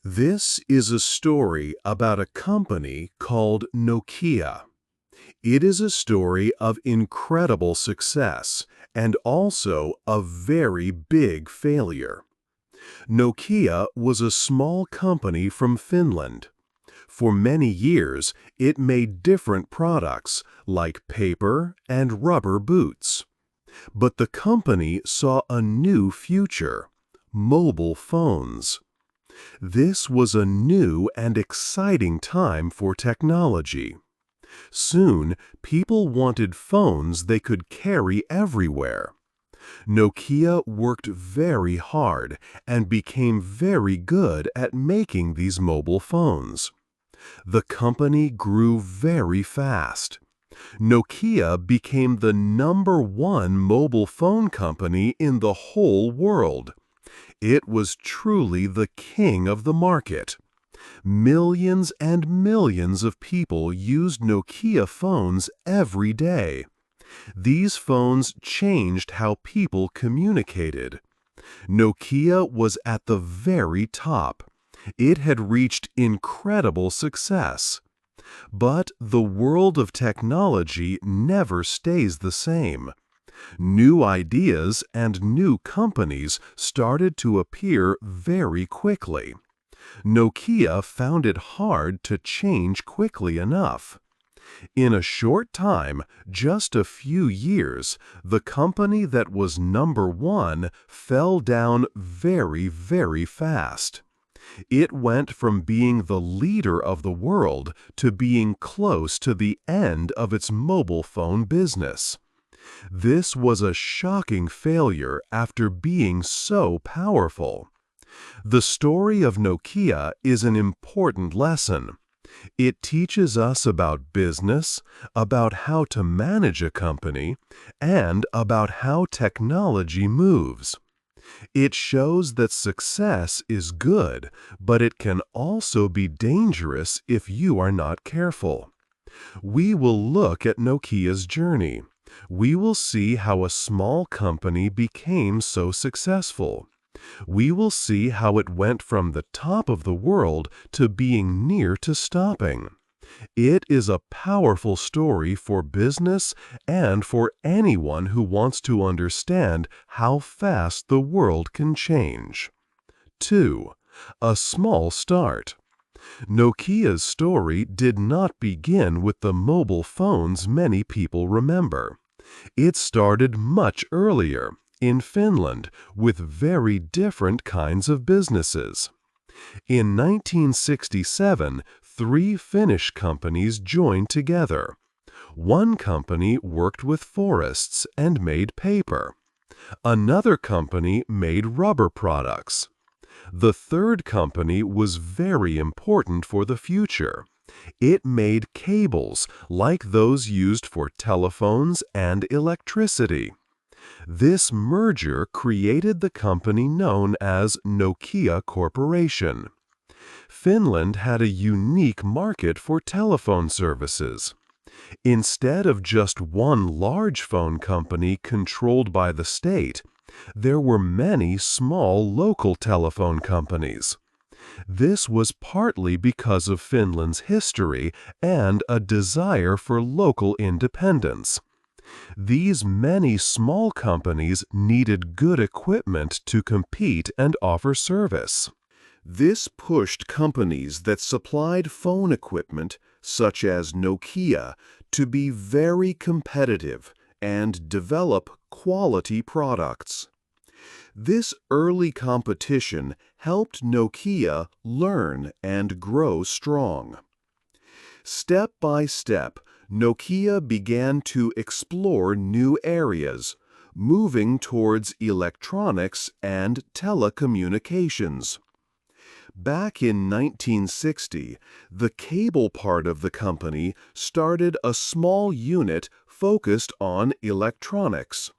This is a story about a company called Nokia. It is a story of incredible success and also a very big failure. Nokia was a small company from Finland. For many years, it made different products like paper and rubber boots. But the company saw a new future: mobile phones. This was a new and exciting time for technology. Soon, people wanted phones they could carry everywhere. Nokia worked very hard and became very good at making these mobile phones. The company grew very fast. Nokia became the #1 mobile phone company in the whole world. It was truly the king of the market. Millions and millions of people used Nokia phones every day. These phones changed how people communicated. Nokia was at the very top. It had reached incredible success. But the world of technology never stays the same. New ideas and new companies started to appear very quickly. Nokia found it hard to change quickly enough. In a short time, just a few years, the company that was #1 fell down very, very fast. It went from being the leader of the world to being close to the end of its mobile phone business. This was a shocking failure after being so powerful. The story of Nokia is an important lesson. It teaches us about business, about how to manage a company, and about how technology moves. It shows that success is good, but it can also be dangerous if you are not careful. We will look at Nokia's journey. We will see how a small company became so successful. We will see how it went from the top of the world to being near to stopping. It is a powerful story for business and for anyone who wants to understand how fast the world can change. 2. A small start. Nokia's story did not begin with the mobile phones many people remember. It started much earlier, in Finland, with very different kinds of businesses. In 1967, 3 Finnish companies joined together. One company worked with forests and made paper. Another company made rubber products. The third company was very important for the future. It made cables like those used for telephones and electricity. This merger created the company known as Nokia Corporation. Finland had a unique market for telephone services. Instead of just one large phone company controlled by the state, there were many small local telephone companies. This was partly because of Finland's history and a desire for local independence. These many small companies needed good equipment to compete and offer service. This pushed companies that supplied phone equipment, such as Nokia, to be very competitive and develop quality products. This early competition helped Nokia learn and grow strong. Step by step, Nokia began to explore new areas, moving towards electronics and telecommunications. Back in 1960, the cable part of the company started a small unit focused on electronics.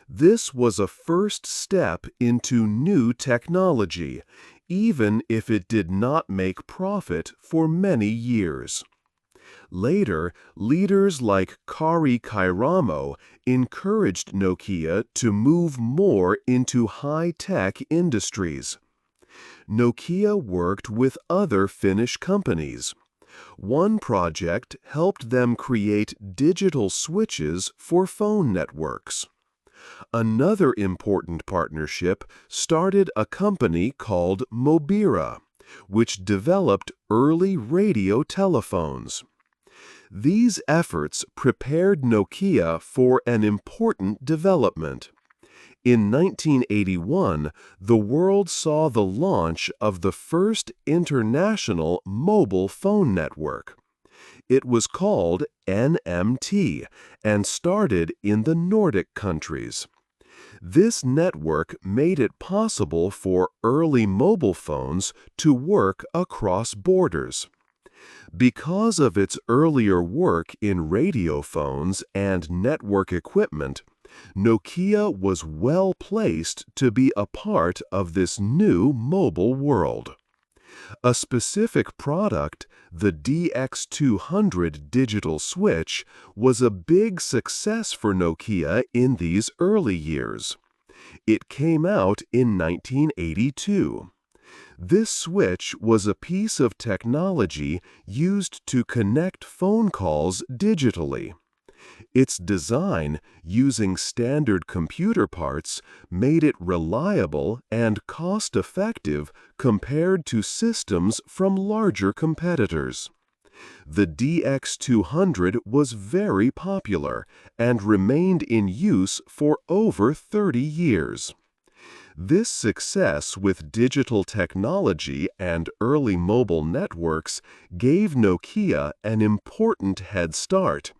This was a first step into new technology, even if it did not make profit for many years. Later, leaders like Kari Kairamo encouraged Nokia to move more into high-tech industries. Nokia worked with other Finnish companies. One project helped them create digital switches for phone networks. Another important partnership started a company called Mobira, which developed early radio telephones. These efforts prepared Nokia for an important development. In 1981, the world saw the launch of the first international mobile phone network. It was called NMT and started in the Nordic countries. This network made it possible for early mobile phones to work across borders. Because of its earlier work in radio phones and network equipment, Nokia was well placed to be a part of this new mobile world. A specific product, the DX200 digital switch, was a big success for Nokia in these early years. It came out in 1982. This switch was a piece of technology used to connect phone calls digitally. Its design, using standard computer parts, made it reliable and cost-effective compared to systems from larger competitors. The DX200 was very popular and remained in use for over 30 years. This success with digital technology and early mobile networks gave Nokia an important head start.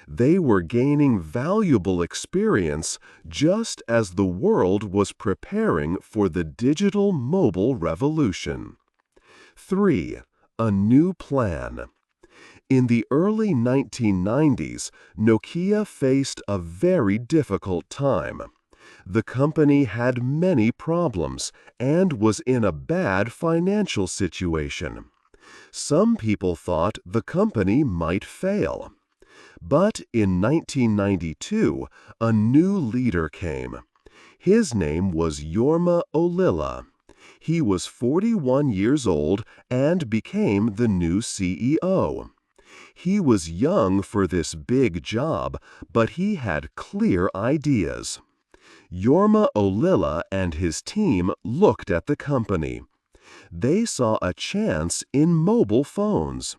They were gaining valuable experience just as the world was preparing for the digital mobile revolution. 3. A new plan. In the early 1990s, Nokia faced a very difficult time. The company had many problems and was in a bad financial situation. Some people thought the company might fail. But in 1992, a new leader came. His name was Jorma Ollila. He was 41 years old and became the new CEO. He was young for this big job, but he had clear ideas. Jorma Ollila and his team looked at the company. They saw a chance in mobile phones.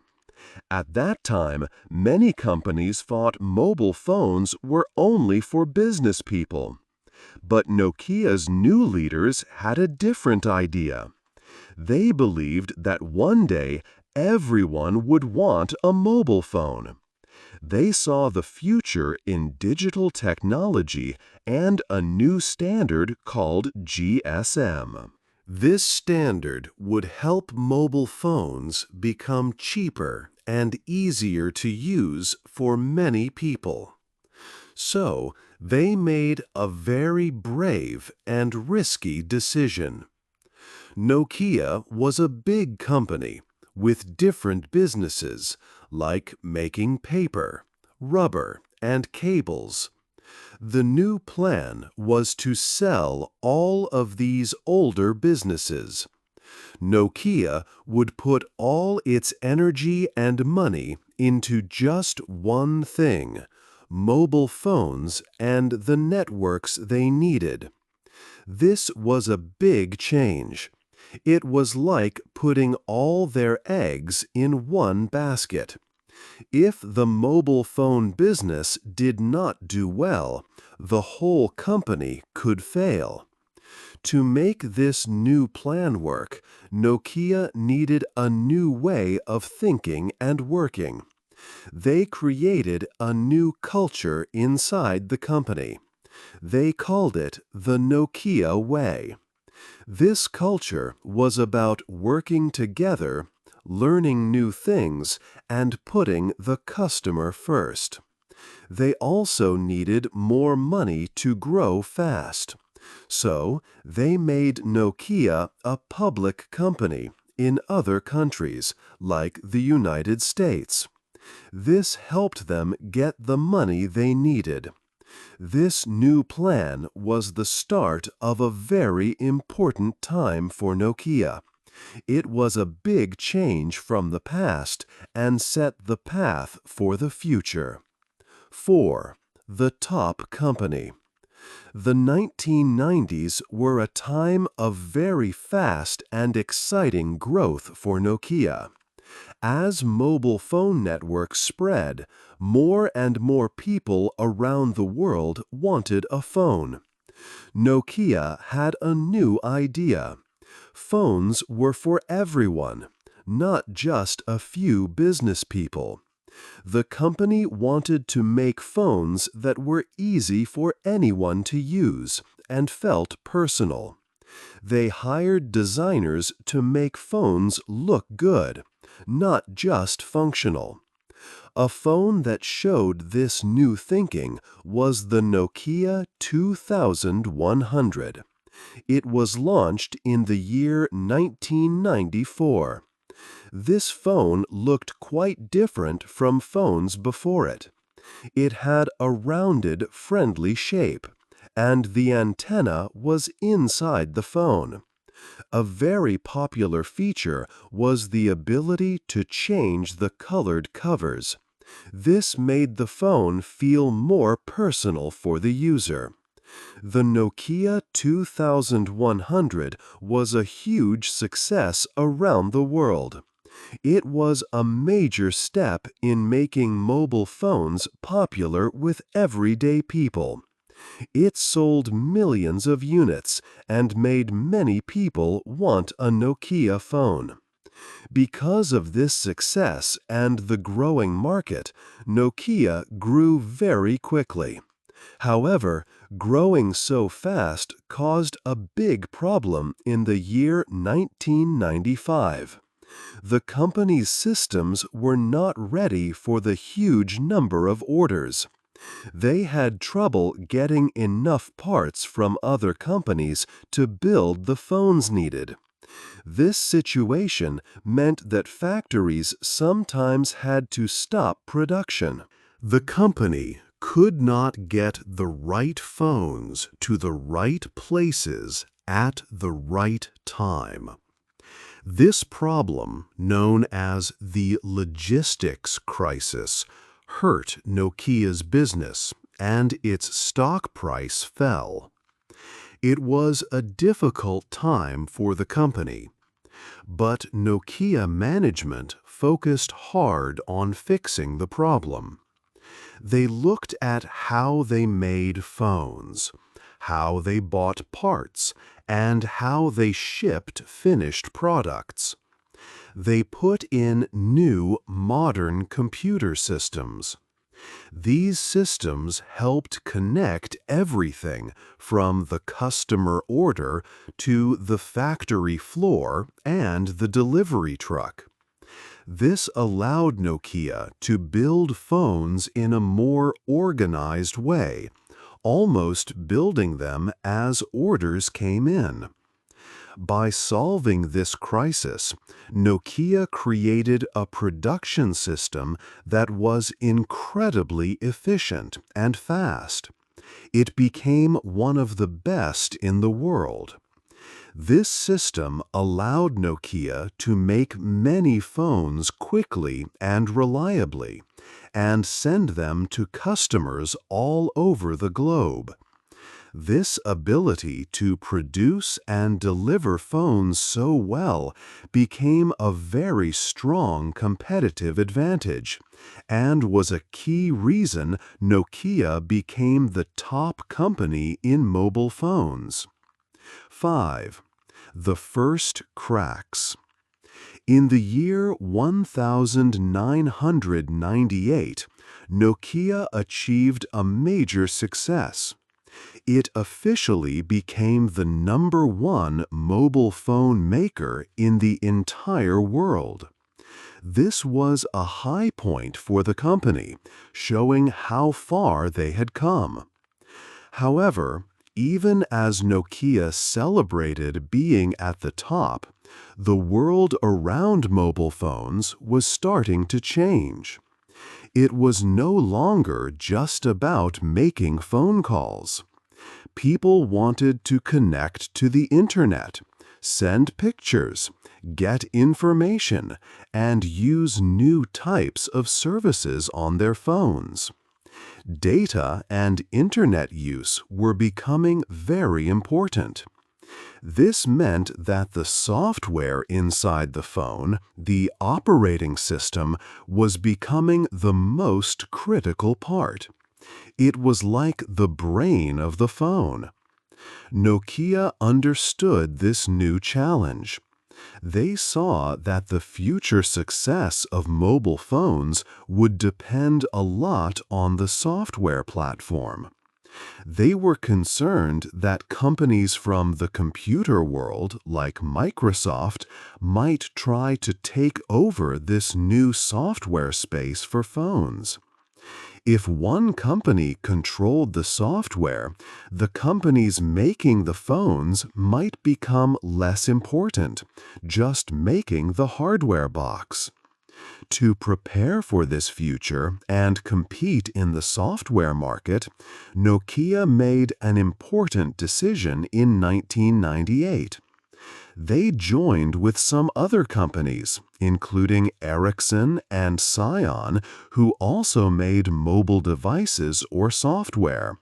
At that time, many companies thought mobile phones were only for business people. But Nokia's new leaders had a different idea. They believed that one day everyone would want a mobile phone. They saw the future in digital technology and a new standard called GSM. This standard would help mobile phones become cheaper and easier to use for many people. So, they made a very brave and risky decision. Nokia was a big company with different businesses like making paper, rubber, and cables. The new plan was to sell all of these older businesses. Nokia would put all its energy and money into just one thing: mobile phones and the networks they needed. This was a big change. It was like putting all their eggs in one basket. If the mobile phone business did not do well, the whole company could fail. To make this new plan work, Nokia needed a new way of thinking and working. They created a new culture inside the company. They called it the Nokia Way. This culture was about working together, learning new things, and putting the customer first. They also needed more money to grow fast. So, they made Nokia a public company in other countries, like the United States. This helped them get the money they needed. This new plan was the start of a very important time for Nokia. It was a big change from the past and set the path for the future. 4. The top company. The 1990s were a time of very fast and exciting growth for Nokia. As mobile phone networks spread, more and more people around the world wanted a phone. Nokia had a new idea. Phones were for everyone, not just a few business people. The company wanted to make phones that were easy for anyone to use and felt personal. They hired designers to make phones look good, not just functional. A phone that showed this new thinking was the Nokia 2100. It was launched in the year 1994. This phone looked quite different from phones before it. It had a rounded, friendly shape, and the antenna was inside the phone. A very popular feature was the ability to change the colored covers. This made the phone feel more personal for the user. The Nokia 2100 was a huge success around the world. It was a major step in making mobile phones popular with everyday people. It sold millions of units and made many people want a Nokia phone. Because of this success and the growing market, Nokia grew very quickly. However, growing so fast caused a big problem in the year 1995. The company's systems were not ready for the huge number of orders. They had trouble getting enough parts from other companies to build the phones needed. This situation meant that factories sometimes had to stop production. The company could not get the right phones to the right places at the right time. This problem, known as the logistics crisis, hurt Nokia's business, and its stock price fell. It was a difficult time for the company, but Nokia management focused hard on fixing the problem. They looked at how they made phones, how they bought parts, and how they shipped finished products. They put in new, modern computer systems. These systems helped connect everything from the customer order to the factory floor and the delivery truck. This allowed Nokia to build phones in a more organized way, almost building them as orders came in. By solving this crisis, Nokia created a production system that was incredibly efficient and fast. It became one of the best in the world. This system allowed Nokia to make many phones quickly and reliably, and send them to customers all over the globe. This ability to produce and deliver phones so well became a very strong competitive advantage, and was a key reason Nokia became the top company in mobile phones. 5. The first cracks. In the year 1998, Nokia achieved a major success. It officially became the #1 mobile phone maker in the entire world. This was a high point for the company, showing how far they had come. However, even as Nokia celebrated being at the top, the world around mobile phones was starting to change. It was no longer just about making phone calls. People wanted to connect to the internet, send pictures, get information, and use new types of services on their phones. Data and internet use were becoming very important. This meant that the software inside the phone, the operating system, was becoming the most critical part. It was like the brain of the phone. Nokia understood this new challenge. They saw that the future success of mobile phones would depend a lot on the software platform. They were concerned that companies from the computer world, like Microsoft, might try to take over this new software space for phones. If one company controlled the software, the companies making the phones might become less important, just making the hardware box. To prepare for this future and compete in the software market, Nokia made an important decision in 1998. They joined with some other companies, including Ericsson and Scion, who also made mobile devices or software.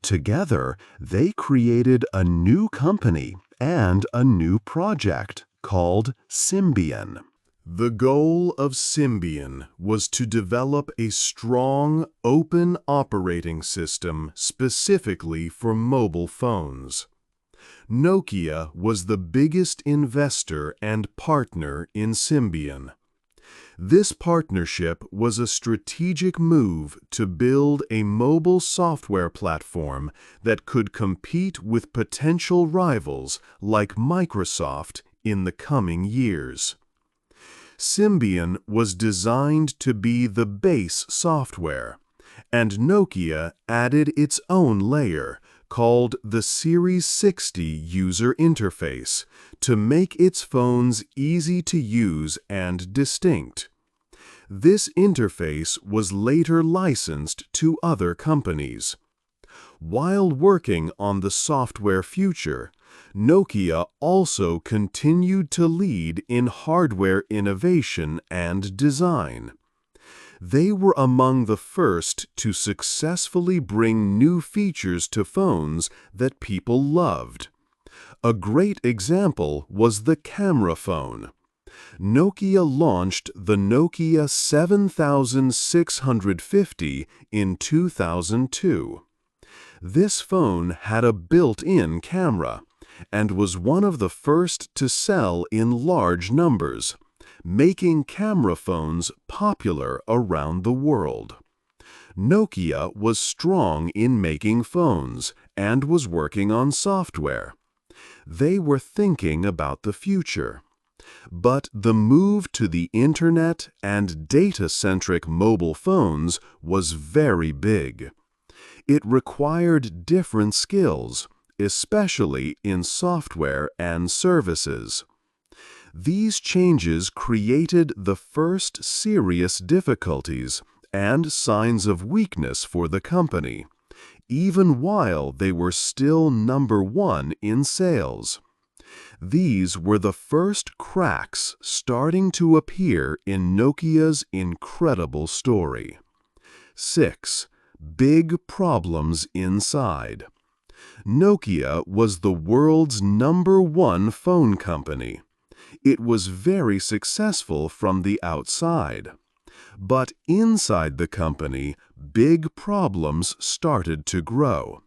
Together, they created a new company and a new project called Symbian. The goal of Symbian was to develop a strong, open operating system specifically for mobile phones. Nokia was the biggest investor and partner in Symbian. This partnership was a strategic move to build a mobile software platform that could compete with potential rivals like Microsoft in the coming years. Symbian was designed to be the base software, and Nokia added its own layer, called the Series 60 user interface, to make its phones easy to use and distinct. This interface was later licensed to other companies. While working on the software future, Nokia also continued to lead in hardware innovation and design. They were among the first to successfully bring new features to phones that people loved. A great example was the camera phone. Nokia launched the Nokia 7650 in 2002. This phone had a built-in camera and was one of the first to sell in large numbers, making camera phones popular around the world. Nokia was strong in making phones and was working on software. They were thinking about the future. But the move to the internet and data-centric mobile phones was very big. It required different skills, especially in software and services. These changes created the first serious difficulties and signs of weakness for the company, even while they were still number one in sales. These were the first cracks starting to appear in Nokia's incredible story. 6. Big problems inside. Nokia was the world's number one phone company. It was very successful from the outside. But inside the company, big problems started to grow.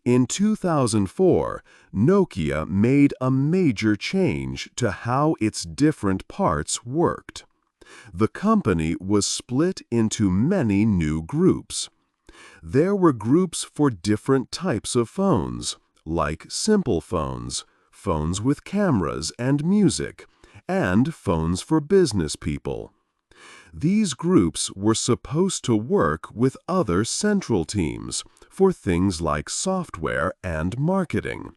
In 2004, Nokia made a major change to how its different parts worked. The company was split into many new groups. There were groups for different types of phones, like simple phones, phones with cameras and music, and phones for business people. These groups were supposed to work with other central teams for things like software and marketing.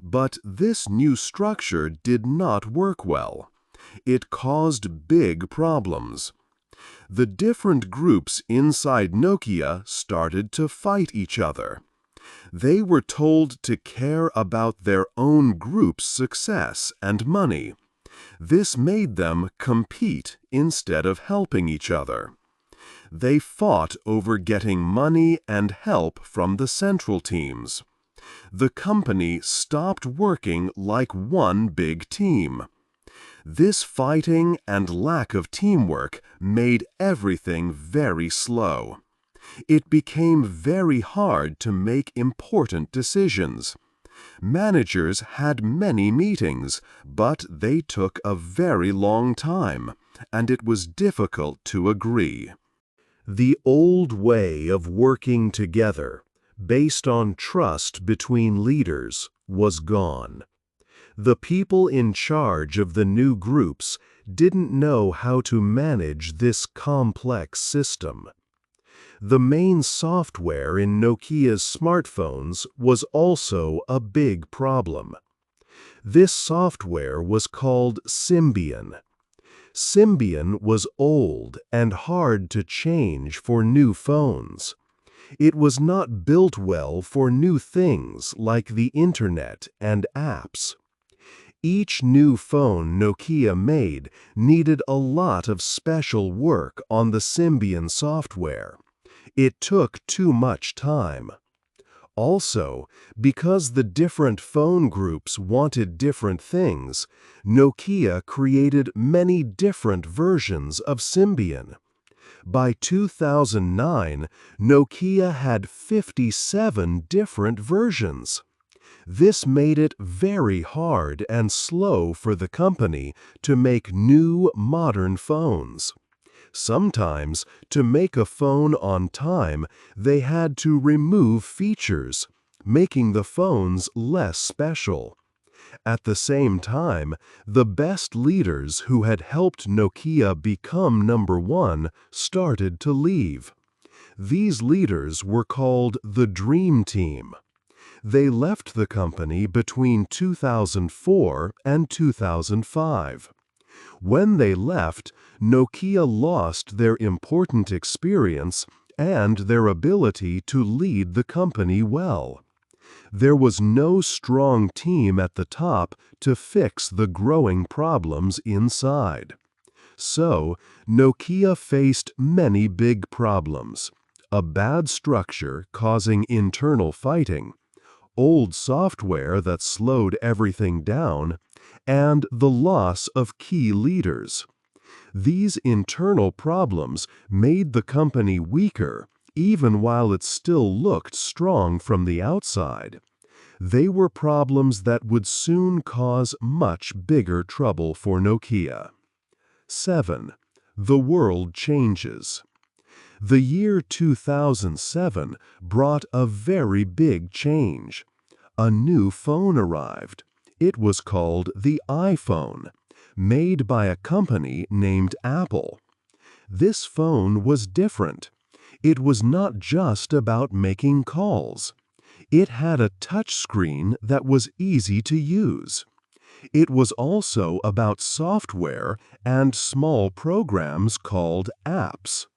But this new structure did not work well. It caused big problems. The different groups inside Nokia started to fight each other. They were told to care about their own group's success and money. This made them compete instead of helping each other. They fought over getting money and help from the central teams. The company stopped working like one big team. This fighting and lack of teamwork made everything very slow. It became very hard to make important decisions. Managers had many meetings, but they took a very long time, and it was difficult to agree. The old way of working together, based on trust between leaders, was gone. The people in charge of the new groups didn't know how to manage this complex system. The main software in Nokia's smartphones was also a big problem. This software was called Symbian. Symbian was old and hard to change for new phones. It was not built well for new things like the Internet and apps. Each new phone Nokia made needed a lot of special work on the Symbian software. It took too much time. Also, because the different phone groups wanted different things, Nokia created many different versions of Symbian. By 2009, Nokia had 57 different versions. This made it very hard and slow for the company to make new, modern phones. Sometimes, to make a phone on time, they had to remove features, making the phones less special. At the same time, the best leaders who had helped Nokia become number one started to leave. These leaders were called the Dream Team. They left the company between 2004 and 2005. When they left, Nokia lost their important experience and their ability to lead the company well. There was no strong team at the top to fix the growing problems inside. So, Nokia faced many big problems: a bad structure causing internal fighting, old software that slowed everything down, and the loss of key leaders. These internal problems made the company weaker, even while it still looked strong from the outside. They were problems that would soon cause much bigger trouble for Nokia. 7. The world changes. The year 2007 brought a very big change. A new phone arrived. It was called the iPhone, made by a company named Apple. This phone was different. It was not just about making calls. It had a touch screen that was easy to use. It was also about software and small programs called apps.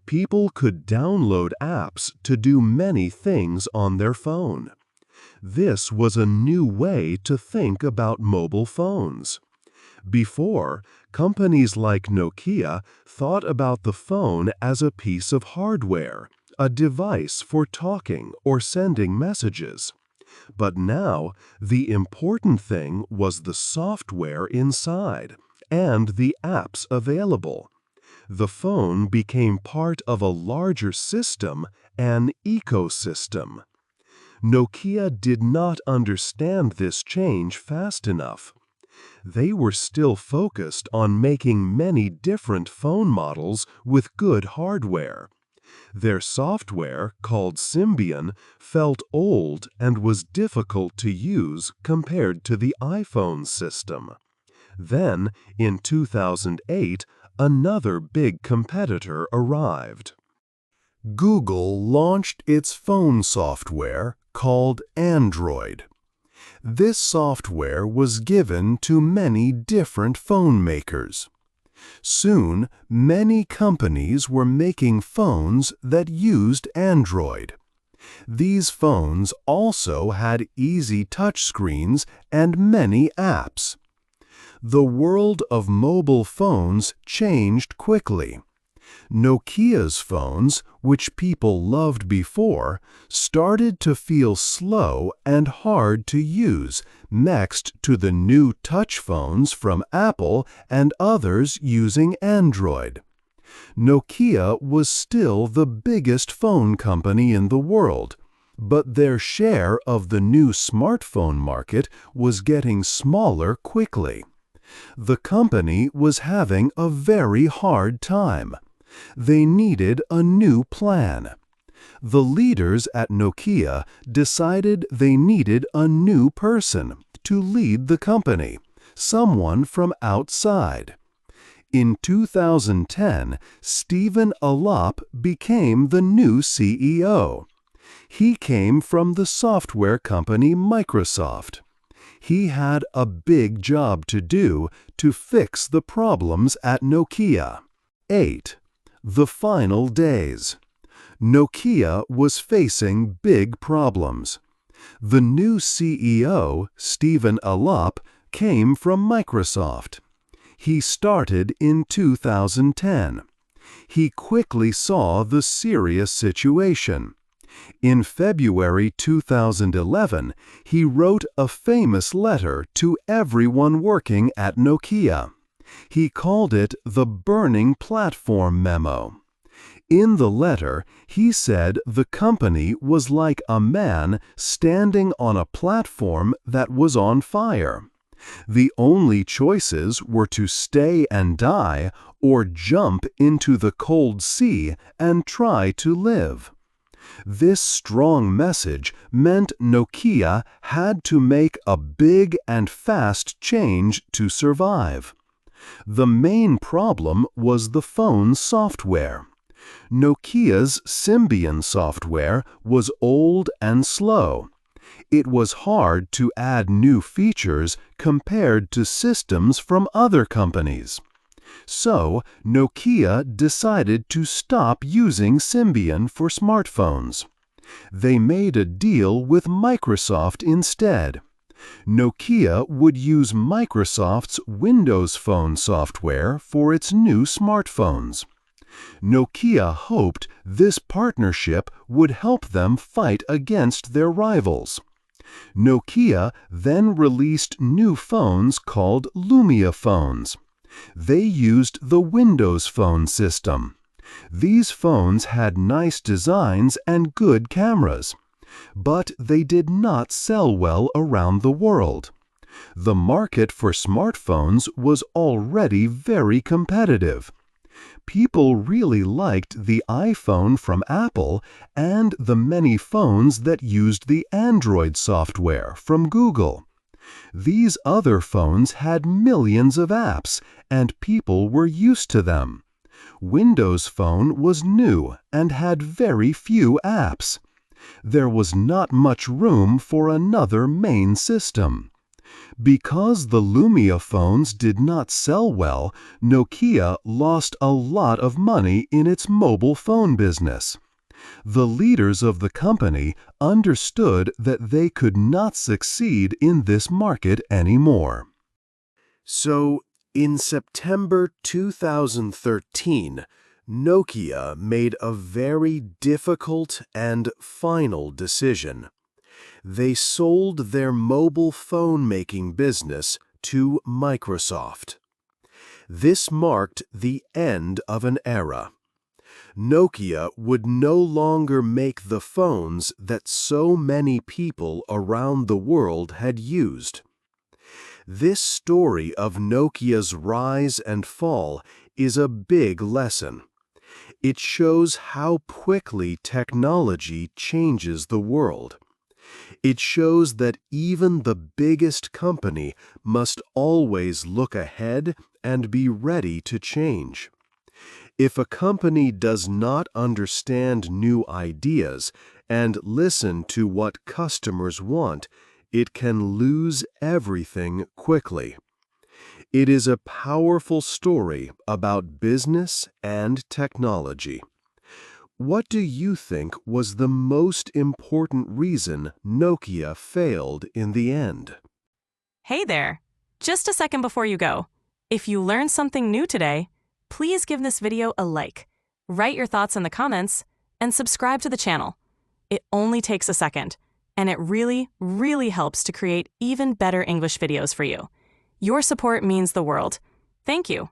People could download apps to do many things on their phone. This was a new way to think about mobile phones. Before, companies like Nokia thought about the phone as a piece of hardware, a device for talking or sending messages. But now, the important thing was the software inside and the apps available. The phone became part of a larger system, an ecosystem. Nokia did not understand this change fast enough. They were still focused on making many different phone models with good hardware. Their software, called Symbian, felt old and was difficult to use compared to the iPhone system. Then, in 2008, another big competitor arrived. Google launched its phone software called Android. This software was given to many different phone makers. Soon, many companies were making phones that used Android. These phones also had easy touchscreens and many apps. The world of mobile phones changed quickly. Nokia's phones, which people loved before, started to feel slow and hard to use next to the new touch phones from Apple and others using Android. Nokia was still the biggest phone company in the world, but their share of the new smartphone market was getting smaller quickly. The company was having a very hard time. They needed a new plan. The leaders at Nokia decided they needed a new person to lead the company, someone from outside. In 2010, Stephen Alop became the new CEO. He came from the software company Microsoft. He had a big job to do to fix the problems at Nokia. 8. The final days. Nokia was facing big problems. The new CEO, Stephen Alop, came from Microsoft. He started in 2010. He quickly saw the serious situation. In February 2011, he wrote a famous letter to everyone working at Nokia. He called it the Burning Platform Memo. In the letter, he said the company was like a man standing on a platform that was on fire. The only choices were to stay and die or jump into the cold sea and try to live. This strong message meant Nokia had to make a big and fast change to survive. The main problem was the phone software. Nokia's Symbian software was old and slow. It was hard to add new features compared to systems from other companies. So, Nokia decided to stop using Symbian for smartphones. They made a deal with Microsoft instead. Nokia would use Microsoft's Windows Phone software for its new smartphones. Nokia hoped this partnership would help them fight against their rivals. Nokia then released new phones called Lumia phones. They used the Windows Phone system. These phones had nice designs and good cameras, but they did not sell well around the world. The market for smartphones was already very competitive. People really liked the iPhone from Apple and the many phones that used the Android software from Google. These other phones had millions of apps, and people were used to them. Windows Phone was new and had very few apps. There was not much room for another main system. Because the Lumia phones did not sell well, Nokia lost a lot of money in its mobile phone business. The leaders of the company understood that they could not succeed in this market anymore. So, in September 2013, Nokia made a very difficult and final decision. They sold their mobile phone-making business to Microsoft. This marked the end of an era. Nokia would no longer make the phones that so many people around the world had used. This story of Nokia's rise and fall is a big lesson. It shows how quickly technology changes the world. It shows that even the biggest company must always look ahead and be ready to change. If a company does not understand new ideas and listen to what customers want, it can lose everything quickly. It is a powerful story about business and technology. What do you think was the most important reason Nokia failed in the end? Hey there! Just a second before you go. If you learned something new today, please give this video a like, write your thoughts in the comments, and subscribe to the channel. It only takes a second, and it really, really helps to create even better English videos for you. Your support means the world. Thank you.